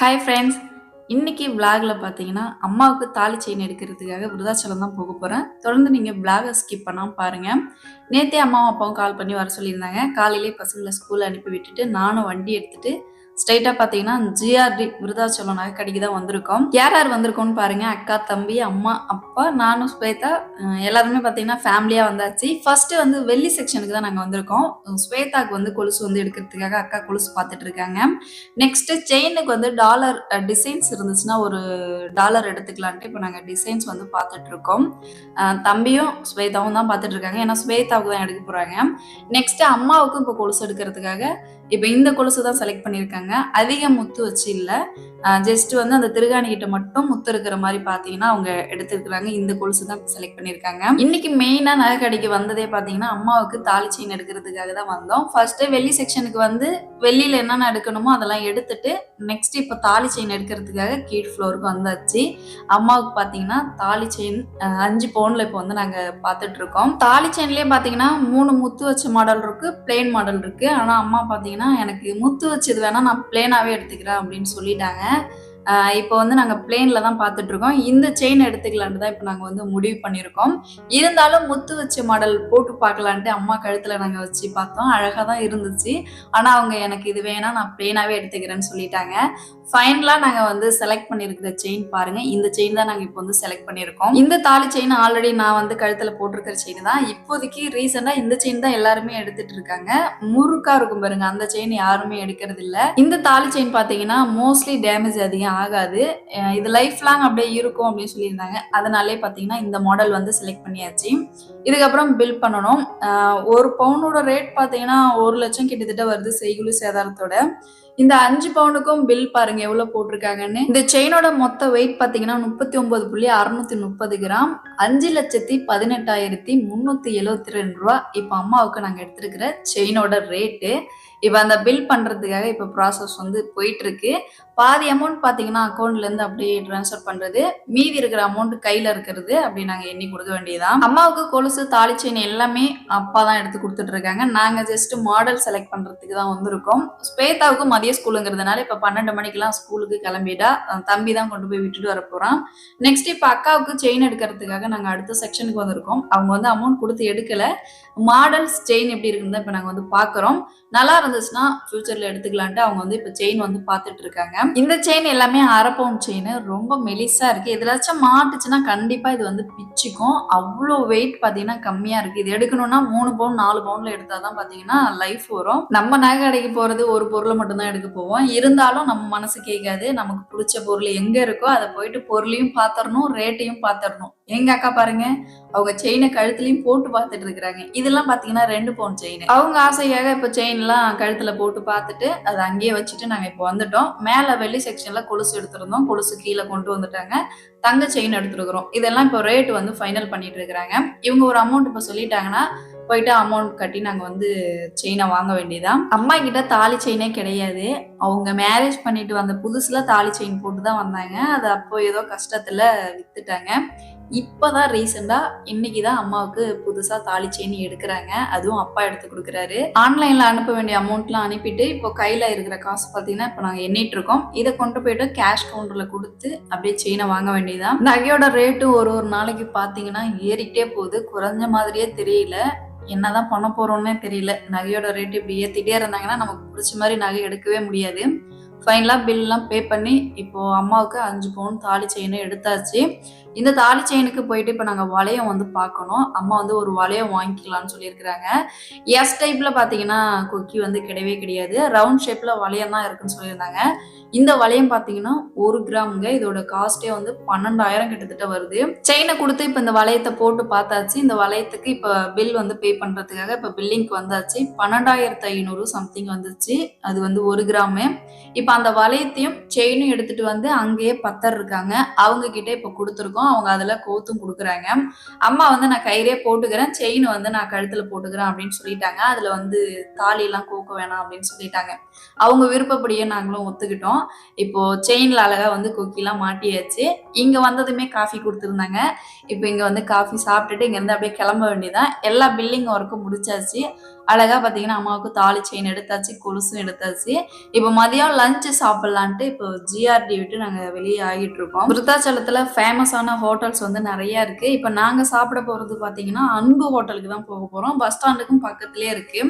Hi friends. இன்னைக்கு விளாகில் பார்த்தீங்கன்னா அம்மாவுக்கு தாலி செயின் எடுக்கிறதுக்காக விருதாச்சலம் தான் போக போகிறேன். தொடர்ந்து நீங்கள் விளாகை ஸ்கிப் பண்ணாமல் பாருங்கள். நேற்றே அம்மாவும் அப்பாவும் கால் பண்ணி வர சொல்லியிருந்தாங்க. காலையிலே பசங்களை ஸ்கூலில் அனுப்பி விட்டுட்டு நானும் வண்டி எடுத்துகிட்டு ஸ்ட்ரைட்டாக பார்த்தீங்கன்னா ஜிஆர்டி விருதாச்சலம் நகை கடைக்கு தான் வந்திருக்கோம். யார் யார் வந்திருக்கோம்னு பாருங்க. அக்கா, தம்பி, அம்மா, அப்பா, நானும் ஸ்வேதா எல்லாருமே பார்த்தீங்கன்னா ஃபேமிலியாக வந்தாச்சு. ஃபர்ஸ்ட் வந்து வெள்ளி செக்ஷனுக்கு தான் நாங்கள் வந்திருக்கோம். ஸ்வேதாக்கு வந்து கொலுசு வந்து எடுக்கிறதுக்காக அக்கா கொலுசு பார்த்துட்டு இருக்காங்க. நெக்ஸ்ட் செயினுக்கு வந்து டாலர் டிசைன்ஸ் இருந்துச்சுன்னா ஒரு டாலர் எடுத்துக்கலான்ட்டு இப்போ நாங்கள் டிசைன்ஸ் வந்து பார்த்துட்டு இருக்கோம். தம்பியும் ஸ்வேதாவும் தான் பார்த்துட்டு இருக்காங்க. ஏன்னா ஸ்வேதாவுக்கு தான் எடுக்க போறாங்க. நெக்ஸ்ட் அம்மாவுக்கும் இப்போ கொலுசு எடுக்கிறதுக்காக இப்போ இந்த கொலுசு தான் செலக்ட் பண்ணியிருக்காங்க. அதிக முத்து வச்சு இல்லை, ஜஸ்ட் வந்து அந்த திருகாணி கிட்ட மட்டும் முத்து இருக்கிற மாதிரி பார்த்தீங்கன்னா அவங்க எடுத்துருக்குறாங்க. இந்த கொலுசு தான் செலக்ட் பண்ணியிருக்காங்க. இன்னைக்கு மெயினாக நகை கடைக்கு வந்ததே பார்த்தீங்கன்னா அம்மாவுக்கு தாலி செயின் எடுக்கிறதுக்காக தான் வந்தோம். ஃபர்ஸ்ட் வெள்ளி செக்ஷனுக்கு வந்து வெள்ளியில் என்னென்ன எடுக்கணுமோ அதெல்லாம் எடுத்துட்டு நெக்ஸ்ட் இப்போ தாலி செயின் எடுக்கிறதுக்காக கீழ் ஃப்ளோருக்கு வந்தாச்சு. அம்மாவுக்கு பார்த்தீங்கன்னா தாலி செயின் 5 பவுன்ல இப்போ வந்து நாங்கள் பார்த்துட்டு இருக்கோம். தாலி செயின்லேயே பார்த்தீங்கன்னா 3 முத்து வச்ச மாடல் இருக்கு, பிளெயின் மாடல் இருக்கு. ஆனால் அம்மா பார்த்தீங்கன்னா எனக்கு முத்து வச்சது வேணா, நான் பிளேனாவே எடுத்துக்கிறேன் அப்படின்னு சொல்லிட்டாங்க. இப்போ வந்து நாங்கள் பிளேனில் தான் பார்த்துட்டு இருக்கோம். இந்த செயின் எடுத்துக்கலான்ட்டு தான் இப்போ நாங்கள் வந்து முடிவு பண்ணியிருக்கோம். இருந்தாலும் முத்து வச்ச மாடல் போட்டு பார்க்கலான்ட்டு அம்மா கழுத்தில் நாங்கள் வச்சு பார்த்தோம். அழகாக தான் இருந்துச்சு. ஆனால் அவங்க எனக்கு இது வேணாம், நான் பிளேனாகவே எடுத்துக்கிறேன்னு சொல்லிட்டாங்க. ஃபைனலாக நாங்கள் வந்து செலக்ட் பண்ணியிருக்கிற செயின் பாருங்கள். இந்த செயின் தான் நாங்கள் இப்போ வந்து செலக்ட் பண்ணியிருக்கோம். இந்த தாலி செயின் ஆல்ரெடி நான் வந்து கழுத்தில் போட்டிருக்கிற செயின் தான். இப்போதைக்கு ரீசெண்டாக இந்த செயின் தான் எல்லாருமே எடுத்துட்டு இருக்காங்க. முறுக்கா இருக்கும் பாருங்க, அந்த செயின் யாருமே எடுக்கிறது இல்லை. இந்த தாலி செயின் பார்த்தீங்கன்னா மோஸ்ட்லி டேமேஜ் அதிகம் ஆகாது. இது லைஃப் லாங் அப்படியே இருக்கும் அப்படின்னு சொல்லியிருந்தாங்க. அதனாலே பார்த்தீங்கன்னா இந்த மாடல் வந்து செலக்ட் பண்ணியாச்சு. இதுக்கப்புறம் பில் பண்ணணும். 1 பவுனோட ரேட் பார்த்தீங்கன்னா 1 லட்சம் கிட்டத்தட்ட வருது செய்குலி சேதாரத்தோட. இந்த 5 பவுனுக்கும் பில் பாருங்க எவ்வளவு போட்டிருக்காங்கன்னு. இந்த செயினோட மொத்த வெயிட் பாத்தீங்கன்னா 39.630 கிராம், 5,18,372 ரூபா. இப்ப அம்மாவுக்கு நாங்க எடுத்திருக்கிற செயினோட ரேட்டு. இப்ப அந்த பில் பண்றதுக்காக இப்ப ப்ராசஸ் வந்து போயிட்டு இருக்கு. பாதி அமௌண்ட் பாத்தீங்கன்னா அக்கௌண்ட்ல இருந்து அப்படியே டிரான்ஸ்ஃபர் பண்றது, மீதி இருக்கிற அமௌண்ட் கையில இருக்கிறது அப்படி நாங்க எண்ணி கொடுக்க வேண்டியதான். அம்மாவுக்கு கொலுசு, தாலி செயின் எல்லாமே அப்பா தான் எடுத்து கொடுத்துட்டு இருக்காங்க. நாங்க ஜஸ்ட் மாடல் செலக்ட் பண்றதுக்கு தான் வந்திருக்கோம். ஸ்வேதாவுக்கு மதிய ஸ்கூலுங்கிறதுனால இப்ப 12 மணிக்கெல்லாம் ஸ்கூலுக்கு கிளம்பிட்டா. தம்பி தான் கொண்டு போய் விட்டுட்டு வர போறான். நெக்ஸ்ட் இப்ப அக்காவுக்கு செயின் எடுக்கிறதுக்காக நாங்க அடுத்த செக்ஷனுக்கு வந்திருக்கோம். அவங்க வந்து அமௌண்ட் கொடுத்து எடுக்கல. மாடல்ஸ் செயின் எப்படி இருக்குன்னு தான் இப்ப நாங்க வந்து பாக்குறோம். நல்லா இருந்துச்சுன்னா ஃபியூச்சர்ல எடுத்துக்கலான்ட்டு அவங்க வந்து இப்ப செயின் வந்து பாத்துட்டு இருக்காங்க. இந்த செயின் எல்லாமே 1/2 பவுன் செயின், ரொம்ப மெலிசா இருக்கு. எதுலாச்சும் மாட்டுச்சுன்னா கண்டிப்பா இது வந்து பிச்சுக்கும். அவ்வளோ வெயிட் பாத்தீங்கன்னா கம்மியா இருக்கு. இது எடுக்கணும்னா 3 பவுன் 4 பவுன்ல எடுத்தாதான் பாத்தீங்கன்னா லைஃப் வரும். நம்ம நகை கடைக்கு போறது ஒரு பொருளை மட்டும் தான் எடுக்க போவோம். இருந்தாலும் நம்ம மனசு கேட்காது. நமக்கு பிடிச்ச பொருள் எங்க இருக்கோ அதை போயிட்டு பொருளையும் பாத்திரணும், ரேட்டையும் பாத்திரணும். எங்க அக்கா பாருங்க, அவங்க செயினை கழுத்துலயும் போட்டு பார்த்துட்டு இருக்கிறாங்க. இதெல்லாம் பாத்தீங்கன்னா 2 பவுன் செயின். அவங்க ஆசையாக இப்ப செயின் எல்லாம் கழுத்துல போட்டு பார்த்துட்டு அதை அங்கேயே வச்சுட்டு நாங்க இப்போ வந்துட்டோம். மேல வெள்ளி செக்ஷன்ல கொலுசு எடுத்திருந்தோம். கொலுசு கீழே கொண்டு வந்துட்டாங்க. தங்க செயின் எடுத்துருக்கிறோம். இதெல்லாம் இப்போ ரேட் வந்து ஃபைனல் பண்ணிட்டு இருக்கிறாங்க. இவங்க ஒரு அமௌண்ட் இப்ப சொல்லிட்டாங்கன்னா போயிட்டு அமௌண்ட் கட்டி நாங்க வந்து செயினை வாங்க வேண்டியதான். அம்மா கிட்ட தாலி செயினே கிடையாது. அவங்க மேரேஜ் பண்ணிட்டு வந்த புதுசுல தாலி செயின் போட்டு தான் வந்தாங்க. அது அப்போ ஏதோ கஷ்டத்துல வித்துட்டாங்க. இப்பதான் ரீசெண்டா இன்னைக்குதான் அம்மாவுக்கு புதுசா தாலி செயின் எடுக்கிறாங்க. அதுவும் அப்பா எடுத்து கொடுக்குறாரு. ஆன்லைன்ல அனுப்ப வேண்டிய அமௌண்ட்லாம் அனுப்பிட்டு இப்போ கையில இருக்கிற காசு பாத்தீங்கன்னா இப்போ நாங்க எண்ணிட்டு இருக்கோம். இதை கொண்டு போயிட்டு கேஷ் கவுண்டர்ல கொடுத்து அப்படியே செயினை வாங்க வேண்டியதான். நகையோட ரேட்டு ஒரு நாளைக்கு பாத்தீங்கன்னா ஏறிட்டே போகுது. குறைஞ்ச மாதிரியே தெரியல. என்னதான் பண்ண போறோம்னே தெரியல. நகையோட ரேட் இப்படி ஏத்திட்டே இருந்தாங்கன்னா நமக்கு பிடிச்ச மாதிரி நகை எடுக்கவே முடியாது. ஃபைனலாக பில்லாம் பே பண்ணி இப்போ அம்மாவுக்கு 5 பவுன் தாலி செயின் எடுத்தாச்சு. இந்த தாலி செயினுக்கு போயிட்டு இப்போ நாங்கள் வளையம் வந்து பார்க்கணும். அம்மா வந்து ஒரு வளையம் வாங்கிக்கலாம்னு சொல்லியிருக்கிறாங்க. எஸ் டைப்ல பார்த்தீங்கன்னா கொக்கி வந்து கிடையவே கிடையாது. ரவுண்ட் ஷேப்ல வளையம் தான் இருக்குன்னு சொல்லியிருந்தாங்க. இந்த வளையம் பார்த்தீங்கன்னா 1 கிராமுங்க. இதோட காஸ்டே வந்து 12,000 கிட்டத்தட்ட வருது. செயினை கொடுத்து இப்போ இந்த வளையத்தை போட்டு பார்த்தாச்சு. இந்த வளையத்துக்கு இப்போ பில் வந்து பே பண்றதுக்காக இப்போ பில்லிங்க்கு வந்தாச்சு. 12,500 சம்திங் வந்துச்சு. அது வந்து 1 கிராமு. இப்போ அந்த வளையத்தையும் செயினும் எடுத்துட்டு வந்து அங்கேயே பத்தர் இருக்காங்க, அவங்க கிட்ட இப்போ கொடுத்துருக்கோம். அவங்க அதுல கோத்தும் கொடுக்குறாங்க. அம்மா வந்து நான் கயிறே போட்டுக்கிறேன், செயின் வந்து நான் கழுத்துல போட்டுக்கிறேன் அப்படின்னு சொல்லிட்டாங்க. அதுல வந்து தாலி எல்லாம் கோக்க வேணாம் அப்படின்னு சொல்லிட்டாங்க. அவங்க விருப்பப்படியே நாங்களும் ஒத்துக்கிட்டோம். இப்போ செயின்ல அழகா வந்து கொக்கிலாம் மாட்டியாச்சு. இங்க வந்ததுமே காஃபி கொடுத்துருந்தாங்க. இப்போ இங்க வந்து காஃபி சாப்பிட்டுட்டு இங்க இருந்து அப்படியே கிளம்ப வேண்டியதான். எல்லா பில்லிங் ஒர்க்கும் முடிச்சாச்சு. அழகா பார்த்தீங்கன்னா, அம்மாவுக்கு தாலி செயின் எடுத்தாச்சு, கொலுசும் எடுத்தாச்சு. இப்ப மதியம் லஞ்ச் சாப்பிடலான்ட்டு இப்போ ஜிஆர்டி விட்டு நாங்க வெளிய ஆகிட்டுருக்கோம். விருத்தாச்சலத்துல ஃபேமஸான ஹோட்டல்ஸ் வந்து நெறைய இருக்கு. இப்ப நாங்க சாப்பிட போறது பார்த்தீங்கன்னா, அன்பு ஹோட்டலுக்கு தான் போக போறோம். பஸ் ஸ்டாண்டுக்கும் பக்கத்திலேயே இருக்கு.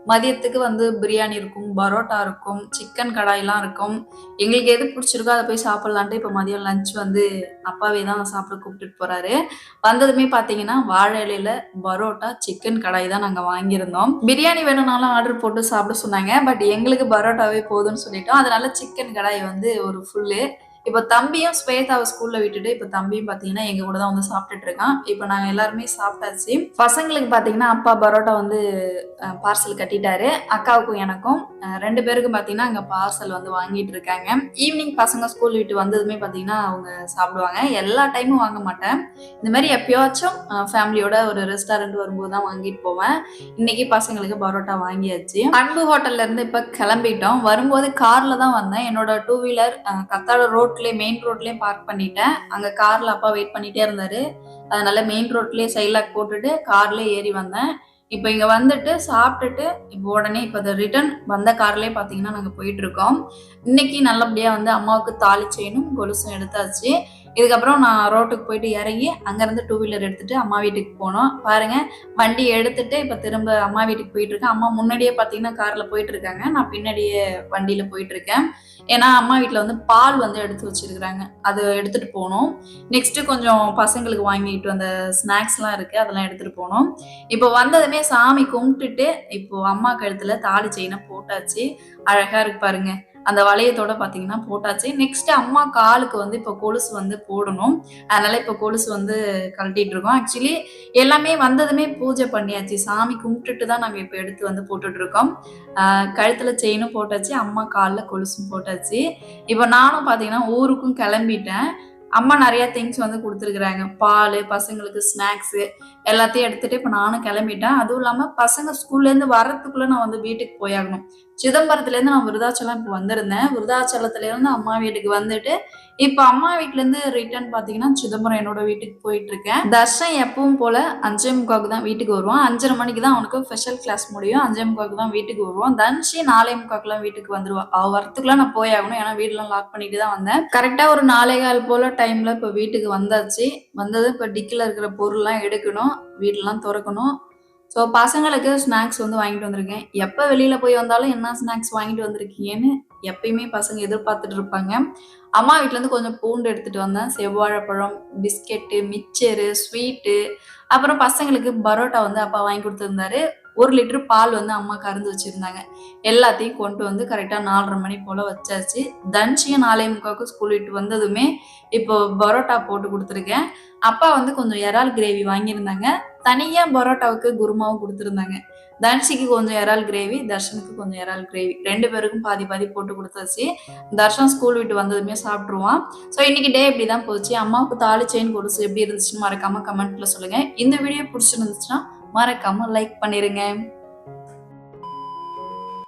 மதியத்துக்கு வந்து பிரியாணி இருக்கும், பரோட்டா இருக்கும், சிக்கன் கடாய்லாம் இருக்கும். எங்களுக்கு எது பிடிச்சிருக்கோ அத போய் சாப்பிடலான்ட்டு இப்ப மதியம் லஞ்ச் வந்து அப்பாவே தான் சாப்பிட கூப்பிட்டுட்டு போறாரு. வந்ததுமே பார்த்தீங்கன்னா, வாழை இலையில பரோட்டா, சிக்கன் கடாய் தான் நாங்க வாங்கியிருந்தோம். பிரியாணி வேணும்னாலும் ஆர்டர் போட்டு சாப்பிட சொன்னாங்க. பட் எங்களுக்கு பரோட்டாவே போதும்னு சொல்லிட்டோம். அதனால சிக்கன் கடாய் வந்து ஒரு ஃபுல்லு. இப்ப தம்பியும் ஸ்வேதாவ ஸ்கூல்ல விட்டுட்டு, இப்ப தம்பியும் பார்த்தீங்கன்னா, எங்க கூட தான் வந்து சாப்பிட்டுட்டு இருக்கான். இப்ப நாங்க எல்லாருமே சாப்பிட்டாச்சு. பசங்களுக்கு பார்த்தீங்கன்னா, அப்பா பரோட்டா வந்து பார்சல் கட்டிட்டாரு. அக்காவுக்கும் எனக்கும் 2 பேருக்கும் பார்த்தீங்கன்னா, அங்க பார்சல் வந்து வாங்கிட்டு இருக்காங்க. ஈவினிங் பசங்க ஸ்கூல் விட்டு வந்ததுமே பார்த்தீங்கன்னா, அவங்க சாப்பிடுவாங்க. எல்லா டைமும் வாங்க மாட்டேன். இந்த மாரி எப்பயாச்சும் ஃபேமிலியோட ஒரு ரெஸ்டாரண்ட் வரும்போது தான் வாங்கிட்டு போவேன். இன்னைக்கு பசங்களுக்கு பரோட்டா வாங்கியாச்சு. அன்பு ஹோட்டல்ல இருந்து இப்ப கிளம்பிட்டோம். வரும்போது கார்ல தான் வந்தேன். என்னோட 2 வீலர் கத்தாழ ரோட்லயே மெயின் ரோட்லயே பார்க் பண்ணிட்டேன். அங்க கார்ல அப்பா வெயிட் பண்ணிட்டே இருந்தாரு. அதனால மெயின் ரோட்லயே சைட் லாக் போட்டுட்டு கார்லயே ஏறி வந்தேன். இப்ப இங்க வந்துட்டு சாப்பிட்டுட்டு இப்போ உடனே இப்ப ரிட்டர்ன் வந்த கார்லயே பாத்தீங்கன்னா நாங்க போயிட்டு இருக்கோம். இன்னைக்கு நல்லபடியா வந்து அம்மாவுக்கு தாலி செயினும் கொலுசும் எடுத்தாச்சு. இதுக்கப்புறம் நான் ரோட்டுக்கு போயிட்டு இறங்கி அங்கேருந்து 2 வீலர் எடுத்துட்டு அம்மா வீட்டுக்கு போனோம். பாருங்க வண்டி எடுத்துட்டு இப்போ திரும்ப அம்மா வீட்டுக்கு போயிட்டு இருக்கேன். அம்மா முன்னாடியே பார்த்தீங்கன்னா கார்ல போயிட்டு இருக்காங்க. நான் பின்னாடியே வண்டியில போயிட்டு இருக்கேன். ஏன்னா அம்மா வீட்ல வந்து பால் வந்து எடுத்து வச்சிருக்கிறாங்க. அது எடுத்துட்டு போணும். நெக்ஸ்ட் கொஞ்சம் பசங்களுக்கு வாங்கிட்டு வந்த ஸ்நாக்ஸ்லாம் இருக்கு. அதெல்லாம் எடுத்துட்டு போணும். இப்போ வந்ததுமே சாமி கும்பிட்டுட்டு இப்போ அம்மா கழுத்துல தாலி செயின போட்டாச்சு. அழகா இருக்கு பாருங்க. அந்த வளையத்தோட பார்த்தீங்கன்னா போட்டாச்சு. நெக்ஸ்ட் அம்மா காலுக்கு வந்து இப்போ கொலுசு வந்து போடணும். அதனால இப்போ கொலுசு வந்து கழட்டிட்டு இருக்கோம். ஆக்சுவலி எல்லாமே வந்ததுமே பூஜை பண்ணியாச்சு. சாமி கும்பிட்டுட்டு தான் நாங்க இப்போ எடுத்து வந்து போட்டுட்டு இருக்கோம். கழுத்துல செயினும் போட்டாச்சு. அம்மா கால்ல கொலுசும் போட்டாச்சு. இப்போ நானும் பார்த்தீங்கன்னா ஊருக்கும் கிளம்பிட்டேன். அம்மா நெறைய திங்ஸ் வந்து குடுத்துருக்காங்க. பாலு, பசங்களுக்கு ஸ்நாக்ஸு எல்லாத்தையும் எடுத்துட்டு இப்ப நானும் கிளம்பிட்டேன். அதுவும் இல்லாம பசங்க ஸ்கூல்லேருந்து வர்றதுக்குள்ள நான் வந்து வீட்டுக்கு போயாகணும். சிதம்பரத்துலேருந்து நான் விருதாச்சலம் இப்ப வந்திருந்தேன். விருதாச்சலத்துலேருந்து அம்மா வீட்டுக்கு வந்துட்டு, இப்ப அம்மா வீட்லேருந்து ரிட்டர்ன் பார்த்தீங்கன்னா, சிதம்பரம் என்னோட வீட்டுக்கு போயிட்டுருக்கேன். தர்ஷன் எப்பவும் போல 5:45க்கு தான் வீட்டுக்கு வருவான். 5:30 மணிக்கு தான் அவனுக்கு ஸ்பெஷல் கிளாஸ் முடியும். 5:45க்கு தான் வீட்டுக்கு வருவான். தன்ஷி 4:45க்குலாம் வீட்டுக்கு வந்துருவா. அவ வரத்துக்குள்ள நான் போயாகணும். ஏன்னா வீடுலாம் லாக் பண்ணிட்டு தான் வந்தேன். கரெக்ட்டா ஒரு 4:15 போல டைம்ல இப்ப வீட்டுக்கு வந்தாச்சு. வந்ததும் இப்ப டிக்கில இருக்கிற பொருள்லாம் எடுக்கணும். வீடெல்லாம் தொறக்கணும். ஸோ பசங்களுக்கு ஸ்நாக்ஸ் வந்து வாங்கிட்டு வந்திருக்கேன். எப்ப வெளியில போய் வந்தாலும் என்ன ஸ்நாக்ஸ் வாங்கிட்டு வந்திருக்கீங்கன்னு எப்பயுமே பசங்க எதிர்பார்த்துட்டு இருப்பாங்க. அம்மா வீட்லேருந்து கொஞ்சம் பூண்டு எடுத்துட்டு வந்தேன். செவ்வாழைப்பழம், பிஸ்கெட்டு, மிக்சரு, ஸ்வீட்டு, அப்புறம் பசங்களுக்கு பரோட்டா வந்து அப்பா வாங்கி குடுத்துருந்தாரு. 1 லிட்டர் பால் வந்து அம்மா கறந்து வச்சிருந்தாங்க. எல்லாத்தையும் கொண்டு வந்து கரெக்ட்டா 4:30 மணி போல வச்சாச்சு. தன்ஷியும் 4:45க்கு ஸ்கூல் விட்டு வந்ததுமே இப்போ பரோட்டா போட்டு குடுத்துருக்கேன். அப்பா வந்து கொஞ்சம் இறால் கிரேவி வாங்கியிருந்தாங்க. தனியா பரோட்டாவுக்கு குருமாவும் குடுத்துருந்தாங்க. தன்ஷிக்கு கொஞ்சம் இறால் கிரேவி, தர்ஷனுக்கு கொஞ்சம் இறால் கிரேவி. 2 பேருக்கும் பாதி பாதி போட்டு குடுத்தாச்சு. தர்ஷன் ஸ்கூல் விட்டு வந்ததுமே சாப்பிட்டுருவான். ஸோ இன்னைக்கு டே இப்படிதான் போச்சு. அம்மாவுக்கு தாலி செயின் கொலுசு எப்படி இருந்துச்சுன்னு மறக்காம கமெண்ட்ல சொல்லுங்க. இந்த வீடியோ பிடிச்சிருந்துச்சுன்னா மறக்காம லைக் பண்ணிருங்க.